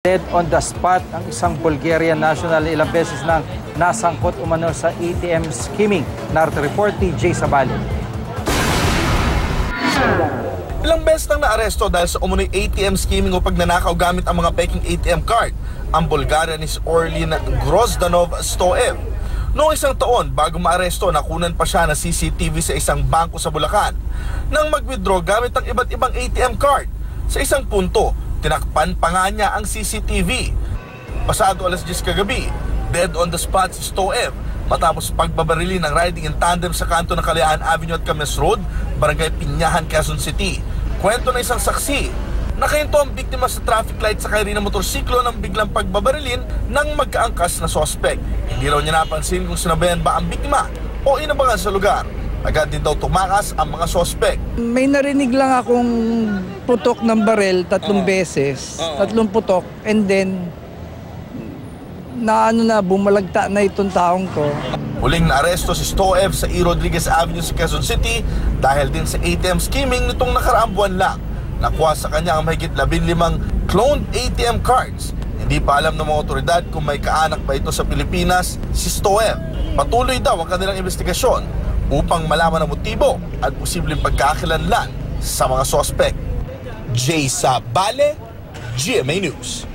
Dead on the spot ang isang Bulgarian national ilang beses nang nasangkot umano sa ATM skimming. Narito report ni Jay Sabali. Ilang beses nang naaresto dahil sa umunoy ATM skimming o pagnanakaw gamit ang mga peking ATM card ang Bulgarian is Orlin Grozdanov Stoev. Noong isang taon bago maaresto, nakunan pa siya ng CCTV sa isang bangko sa Bulacan nang mag-withdraw gamit ang iba't ibang ATM card. Sa isang punto, tinakpan pa nga niya ang CCTV. Pasado alas 10 kagabi, dead on the spot si Stoev matapos pagbabarili ng riding in tandem sa kanto ng Kalayaan Avenue at Cames Road, Barangay Piñahan, Quezon City. Kwento ng isang saksi, nakahinto ang biktima sa traffic light sa rin ng motorsiklo ng biglang pagbabarilin ng magkaangkas na sospek. Hindi raw niya napansin kung sinabayan ba ang biktima o inabangan sa lugar. Agad din daw tumakas ang mga sospek. May narinig lang akong putok ng barel 3 beses, 3 putok, and then bumalagta na itong taong to. Huling naaresto si Stoev sa E. Rodriguez Avenue sa Quezon City dahil din sa ATM skimming nitong nakaraang buwan lang. Nakuha sa kanya ang mahigit 15 cloned ATM cards. Hindi pa alam ng mga otoridad kung may kaanak ba ito sa Pilipinas si Stoev. Patuloy daw ang kanilang investigasyon upang malaman ang motibo at posibleng pagkakakilanlan sa mga sospek. Jay Sabale, GMA News.